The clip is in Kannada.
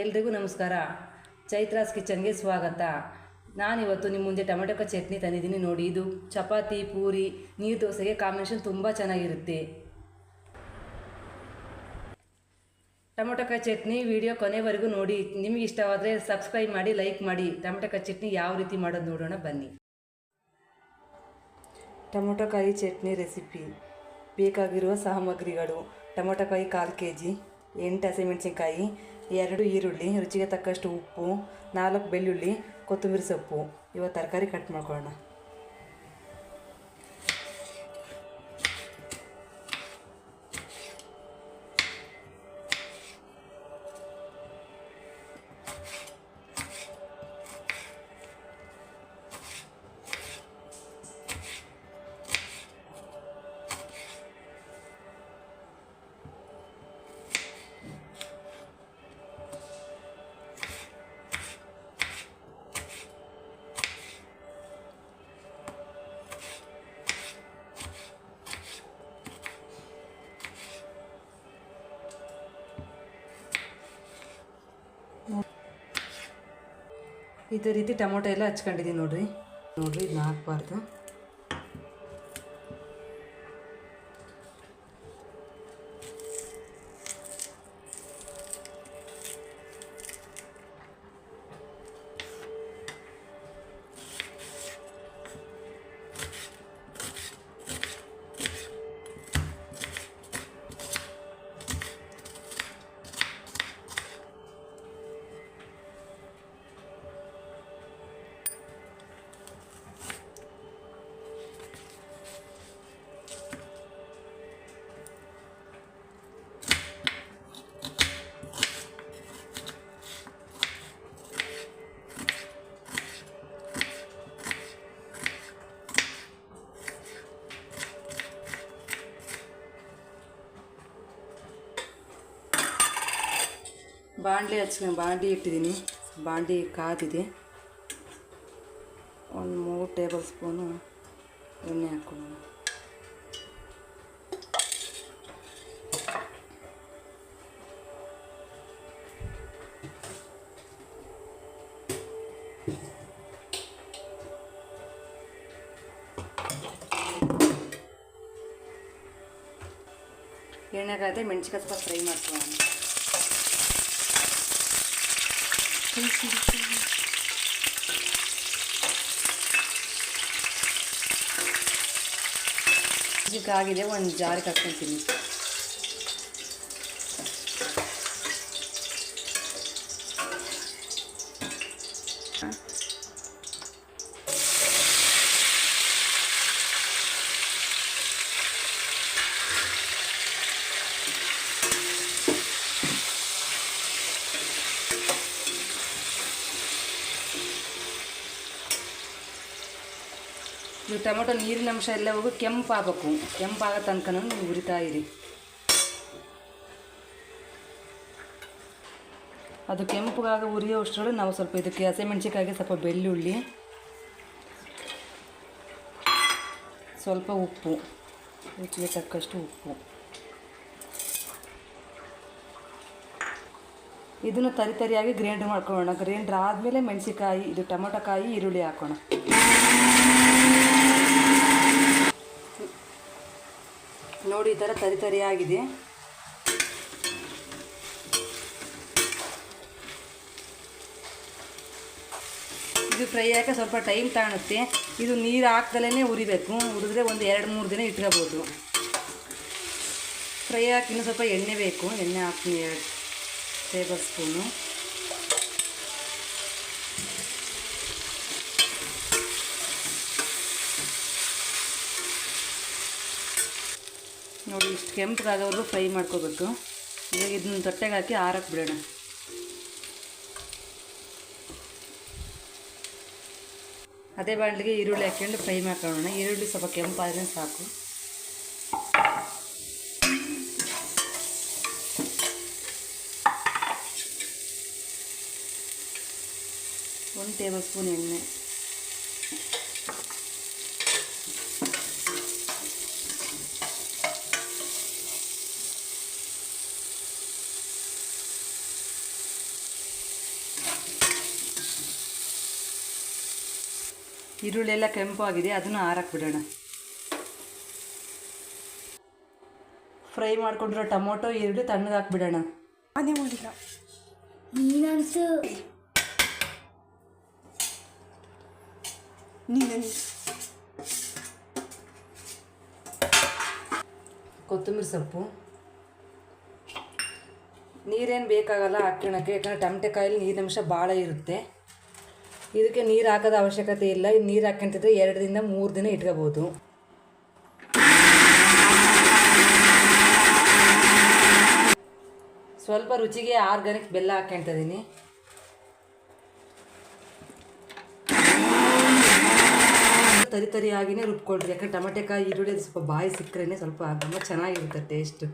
ಎಲ್ರಿಗೂ ನಮಸ್ಕಾರ. ಚೈತ್ರಾಸ್ ಕಿಚನ್ಗೆ ಸ್ವಾಗತ. ನಾನಿವತ್ತು ನಿಮ್ಮ ಮುಂದೆ ಟೊಮೆಟೊ ಚಟ್ನಿ ತಂದಿದ್ದೀನಿ ನೋಡಿ. ಇದು ಚಪಾತಿ, ಪೂರಿ, ನೀರು ದೋಸೆಗೆ ಕಾಂಬಿನೇಷನ್ ತುಂಬ ಚೆನ್ನಾಗಿರುತ್ತೆ. ಟೊಮೆಟೊ ಚಟ್ನಿ ವಿಡಿಯೋ ಕೊನೆವರೆಗೂ ನೋಡಿ. ನಿಮಗೆ ಇಷ್ಟವಾದರೆ ಸಬ್ಸ್ಕ್ರೈಬ್ ಮಾಡಿ, ಲೈಕ್ ಮಾಡಿ. ಟೊಮೆಟೊ ಚಟ್ನಿ ಯಾವ ರೀತಿ ಮಾಡೋದು ನೋಡೋಣ ಬನ್ನಿ. ಟೊಮೆಟೊಕಾಯಿ ಚಟ್ನಿ ರೆಸಿಪಿ. ಬೇಕಾಗಿರುವ ಸಾಮಗ್ರಿಗಳು: ಟೊಮೆಟೊಕಾಯಿ 1/4 kg, 8 ಹಸಿಮೆಣಸಿನ್ಕಾಯಿ, 2 ಈರುಳ್ಳಿ, ರುಚಿಗೆ ತಕ್ಕಷ್ಟು ಉಪ್ಪು, 4 ಬೆಳ್ಳುಳ್ಳಿ, ಕೊತ್ತಂಬರಿ ಸೊಪ್ಪು. ಇವಾಗ ತರಕಾರಿ ಕಟ್ ಮಾಡ್ಕೊಳ್ಳೋಣ. ಇದೇ ರೀತಿ ಟೊಮೊಟೊ ಎಲ್ಲ ಹಚ್ಕೊಂಡಿದ್ದೀನಿ ನೋಡ್ರಿ. ಇದನ್ನ ಹಾಕಬಾರ್ದು. ಬಾಂಡ್ಲಿ ಇಟ್ಟಿದ್ದೀನಿ. ಬಾಂಡ್ಲಿ ಕಾದಿದೆ. ಒಂದು 3 ಟೇಬಲ್ ಸ್ಪೂನು ಎಣ್ಣೆ ಹಾಕ್ಕೊಳ್ಳೋಣ. ಎಣ್ಣೆ ಕಾಯ್ದೆ ಮೆಣಸಿನ್ಕಾಯಿ ಸ್ವಲ್ಪ ಫ್ರೈ ಮಾಡ್ಕೊಳ್ಳೋಣ. ಆಗಿದೆ, ಒಂದು ಜಾರಿಗೆ ಹಾಕ್ಕೊತೀನಿ. ಇದು ಟೊಮೊಟೊ ನೀರಿನ ಅಂಶ ಎಲ್ಲ ಹೋಗಿ ಕೆಂಪಾಗಬೇಕು. ಕೆಂಪಾಗೋ ತನಕ ನೀವು ಹುರಿತಾ ಇರಿ. ಅದು ಕೆಂಪುಗಾಗ ಹುರಿಯೋ ಅಷ್ಟರೊಳಗೆ ನಾವು ಸ್ವಲ್ಪ ಇದಕ್ಕೆ ಹಸಿಮೆಣಸಿನ್ಕಾಯಿಗೆ ಸ್ವಲ್ಪ ಬೆಳ್ಳುಳ್ಳಿ, ಸ್ವಲ್ಪ ಉಪ್ಪು, ರುಚಿಗೆ ತಕ್ಕಷ್ಟು ಉಪ್ಪು, ಇದನ್ನು ತರಿಯಾಗಿ ಗ್ರೈಂಡ್ ಮಾಡ್ಕೊಳ್ಳೋಣ. ಗ್ರೈಂಡ್ರ್ ಆದಮೇಲೆ ಮೆಣಸಿನ್ಕಾಯಿ, ಇದು ಟೊಮೊಟೊಕಾಯಿ, ಈರುಳ್ಳಿ ಹಾಕೋಣ. ನೋಡಿ, ಈ ಥರ ತರಿಯಾಗಿದೆ. ಇದು ಫ್ರೈ ಆಗಿ ಸ್ವಲ್ಪ ಟೈಮ್ ತಗೊಳುತ್ತೆ. ಇದು ನೀರು ಹಾಕ್ದಲೇ ಹುರಿಬೇಕು. ಹುರಿದ್ರೆ ಒಂದು 2-3 ದಿನ ಇಟ್ಕೋಬೋದು. ಫ್ರೈ ಹಾಕಿ ಇನ್ನೂ ಸ್ವಲ್ಪ ಎಣ್ಣೆ ಬೇಕು. ಎಣ್ಣೆ ಹಾಕ್ತೀನಿ 2 ಟೇಬಲ್ ಸ್ಪೂನು. ನೋಡಿ, ಇಷ್ಟು ಕೆಂಪಗಾಗೋವರೆಗೂ ಫ್ರೈ ಮಾಡ್ಕೋಬೇಕು. ಇವಾಗ ಇದನ್ನ ತೊಟ್ಟೆಗೆ ಹಾಕಿ ಆರಕ್ಕೆ ಬಿಡೋಣ. ಅದೇ ಬಾಣಲಿಗೆ ಈರುಳ್ಳಿ ಹಾಕ್ಕೊಂಡು ಫ್ರೈ ಮಾಡ್ಕೊಳ್ಳೋಣ. ಈರುಳ್ಳಿ ಸ್ವಲ್ಪ ಕೆಂಪಾದ್ರೆ ಸಾಕು. ಒಂದು ಟೇಬಲ್ ಸ್ಪೂನ್ ಎಣ್ಣೆ, ಈರುಳ್ಳಿ ಎಲ್ಲ ಕೆಂಪು ಆಗಿದೆ, ಅದನ್ನು ಆರಾಕ್ಬಿಡೋಣ. ಫ್ರೈ ಮಾಡ್ಕೊಂಡಿರೋ ಟೊಮೊಟೊ ಈರುಳ್ಳಿ ತಣ್ಣಗೆ ಹಾಕ್ಬಿಡೋಣ. ಅದೇ ಮಾಡಿಲ್ಲ ನೀನು ಕೊತ್ತಂಬರಿ ಸೊಪ್ಪು, ನೀರೇನು ಬೇಕಾಗಲ್ಲ ಹಾಕ್ಕೊಳಕ್ಕೆ, ಯಾಕಂದರೆ ಟಮಟೆಕಾಯಲ್ಲಿ ನೀರಿನಂಶ ಭಾಳ ಇರುತ್ತೆ. ಇದಕ್ಕೆ ನೀರು ಹಾಕೋದ ಅವಶ್ಯಕತೆ ಇಲ್ಲ. ನೀರು ಹಾಕ್ಕೊಂತಿದ್ರೆ 2 ದಿನ 3 ದಿನ ಇಟ್ಕೋಬೋದು. ಸ್ವಲ್ಪ ರುಚಿಗೆ ಆರ್ಗಾನಿಕ್ ಬೆಲ್ಲ ಹಾಕ್ಕೊತಿದ್ದೀನಿ. ತರಿಯಾಗಿಯೇ ರುಬ್ಕೊಳ್ರಿ, ಯಾಕಂದ್ರೆ ಟೊಮೆಟೆಕಾಯಿ ಈರುಳ್ಳಿ ಸ್ವಲ್ಪ ಬಾಯಿ ಸಿಕ್ಕರೆ ಸ್ವಲ್ಪ ತುಂಬ ಚೆನ್ನಾಗಿರುತ್ತೆ ಟೇಸ್ಟ್.